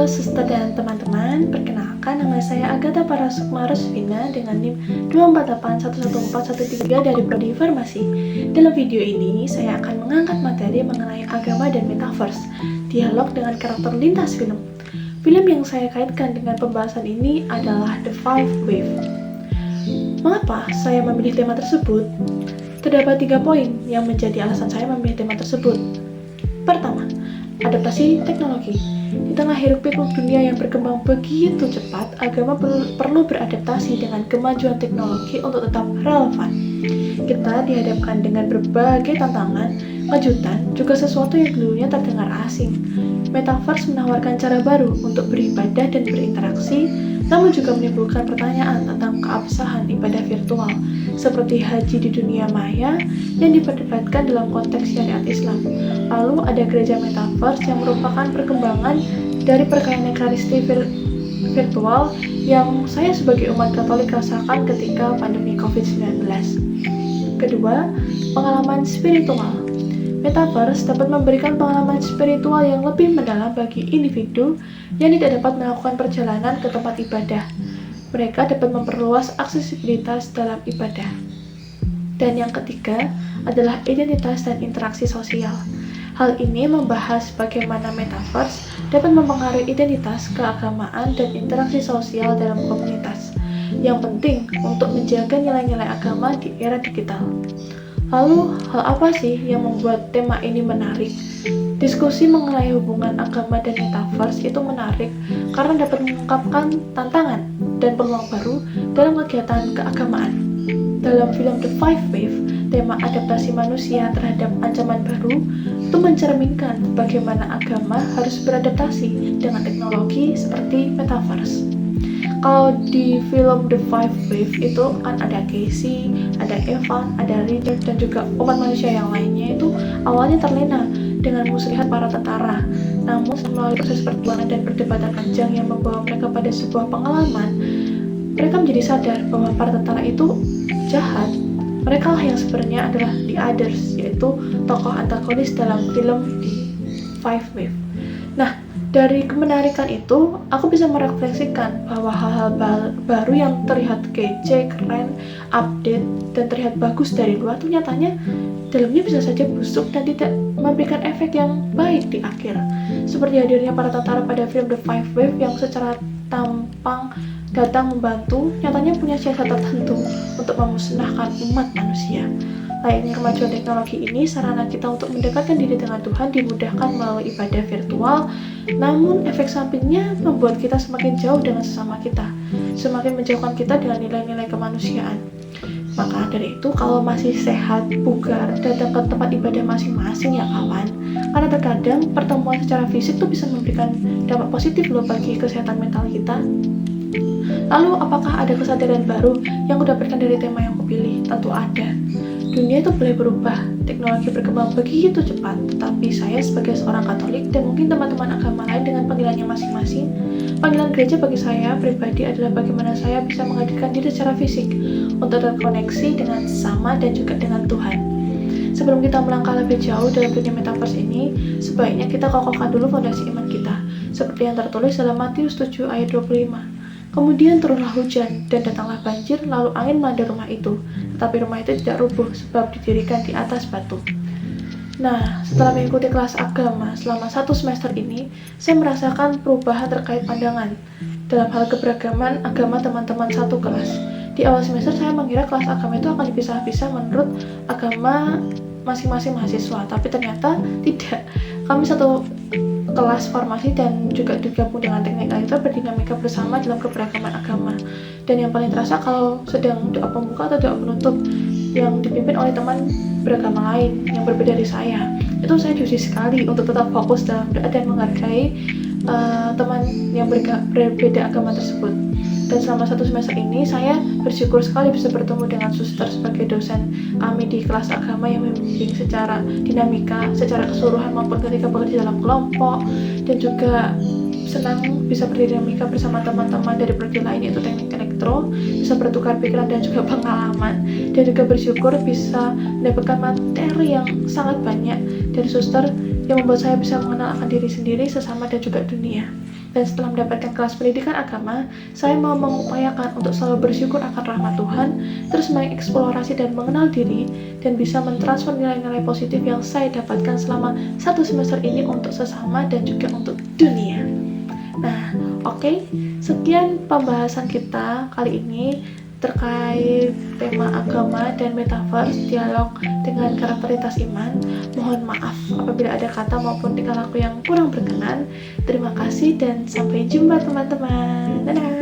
Suster dan teman-teman, perkenalkan nama saya Agatha Parasukma Rusvina dengan NIM 248114113 dari Prodi Farmasi. Dalam video ini, saya akan mengangkat materi mengenai agama dan metaverse, dialog dengan karakter lintas film. Film yang saya kaitkan dengan pembahasan ini adalah The Five Wave. Mengapa saya memilih tema tersebut? Terdapat 3 poin yang menjadi alasan saya memilih tema tersebut. Pertama, adaptasi teknologi. Di tengah hiruk-pikuk dunia yang berkembang begitu cepat, agama perlu beradaptasi dengan kemajuan teknologi untuk tetap relevan. Kita dihadapkan dengan berbagai tantangan, kejutan, juga sesuatu yang dulunya terdengar asing. Metaverse menawarkan cara baru untuk beribadah dan berinteraksi, namun juga menimbulkan pertanyaan tentang keabsahan ibadah virtual, seperti haji di dunia maya yang diperdebatkan dalam konteks syariat Islam. Lalu ada gereja metaverse yang merupakan perkembangan dari perkayaan ekaristi virtual yang saya sebagai umat Katolik rasakan ketika pandemi COVID-19. Kedua, pengalaman spiritual. Metaverse dapat memberikan pengalaman spiritual yang lebih mendalam bagi individu yang tidak dapat melakukan perjalanan ke tempat ibadah. Mereka dapat memperluas aksesibilitas dalam ibadah. Dan yang ketiga adalah identitas dan interaksi sosial. Hal ini membahas bagaimana metaverse dapat mempengaruhi identitas, keagamaan, dan interaksi sosial dalam komunitas, yang penting untuk menjaga nilai-nilai agama di era digital. Lalu, hal apa sih yang membuat tema ini menarik? Diskusi mengenai hubungan agama dan metaverse itu menarik karena dapat mengungkapkan tantangan dan peluang baru dalam kegiatan keagamaan. Dalam film The Five Wave, tema adaptasi manusia terhadap ancaman baru itu mencerminkan bagaimana agama harus beradaptasi dengan teknologi seperti metaverse. Kalau di film The Five Wave itu kan ada Casey, ada Evan, ada Richard, dan juga umat manusia yang lainnya itu awalnya terlena dengan muslihat para tentara. Namun melalui proses perjuangan dan perdebatan panjang yang membawa mereka pada sebuah pengalaman, mereka menjadi sadar bahwa para tentara itu jahat. Mereka lah yang sebenarnya adalah the others, yaitu tokoh antagonis dalam film The Five Wave. Nah, dari kemenarikan itu, aku bisa merefleksikan bahwa hal-hal baru yang terlihat kece, keren, update, dan terlihat bagus dari luar itu nyatanya dalamnya bisa saja busuk dan tidak memberikan efek yang baik di akhir. Seperti hadirnya para tentara pada film The Five Wave yang secara tampang datang membantu, nyatanya punya siasat tertentu untuk memusnahkan umat manusia. Layaknya kemajuan teknologi ini, sarana kita untuk mendekatkan diri dengan Tuhan dimudahkan melalui ibadah virtual, namun efek sampingnya membuat kita semakin jauh dengan sesama kita, semakin menjauhkan kita dengan nilai-nilai kemanusiaan. Maka dari itu, kalau masih sehat, bugar, datang ke tempat ibadah masing-masing ya kawan, karena terkadang pertemuan secara fisik tuh bisa memberikan dampak positif loh bagi kesehatan mental kita. Lalu, apakah ada kesadaran baru yang kudapatkan dari tema yang kupilih? Tentu ada. Dunia itu boleh berubah, teknologi berkembang begitu cepat, tetapi saya sebagai seorang Katolik dan mungkin teman-teman agama lain dengan panggilannya masing-masing, panggilan gereja bagi saya pribadi adalah bagaimana saya bisa menghadirkan diri secara fisik untuk terkoneksi dengan sesama dan juga dengan Tuhan. Sebelum kita melangkah lebih jauh dalam dunia metaverse ini, sebaiknya kita kokohkan dulu fondasi iman kita, seperti yang tertulis dalam Matius 7 ayat 25. Kemudian turunlah hujan, dan datanglah banjir, lalu angin melanda rumah itu. Tetapi rumah itu tidak rubuh, sebab didirikan di atas batu. Nah, setelah mengikuti kelas agama selama 1 semester ini, saya merasakan perubahan terkait pandangan dalam hal keberagaman agama teman-teman satu kelas. Di awal semester, saya mengira kelas agama itu akan dipisah-pisah menurut agama masing-masing mahasiswa, tapi ternyata tidak. Kami satu kelas farmasi dan juga digabung dengan teknik elektronik berdinamika bersama dalam keberagaman agama. Dan yang paling terasa kalau sedang doa pembuka atau doa penutup yang dipimpin oleh teman beragama lain yang berbeda dari saya, itu saya diuji sekali untuk tetap fokus dalam doa dan menghargai teman yang berbeda agama tersebut. Dan selama 1 semester ini saya bersyukur sekali bisa bertemu dengan suster sebagai dosen kami di kelas agama yang membimbing secara dinamika, secara keseluruhan maupun ketika bekerja dalam kelompok, dan juga senang bisa berdinamika bersama teman-teman dari prodi lain yaitu teknik elektro, bisa bertukar pikiran dan juga pengalaman, dan juga bersyukur bisa mendapatkan materi yang sangat banyak dari suster yang membuat saya bisa mengenal akan diri sendiri, sesama, dan juga dunia. Dan setelah mendapatkan kelas pendidikan agama, saya mau mengupayakan untuk selalu bersyukur akan rahmat Tuhan, terus mengeksplorasi dan mengenal diri, dan bisa mentransfer nilai-nilai positif yang saya dapatkan selama 1 semester ini untuk sesama dan juga untuk dunia. Nah, oke, sekian pembahasan kita kali ini terkait tema agama dan metaverse, dialog dengan karakteritas iman. Mohon maaf apabila ada kata maupun tingkah laku yang kurang berkenan. Terima kasih dan sampai jumpa teman-teman. Dadah.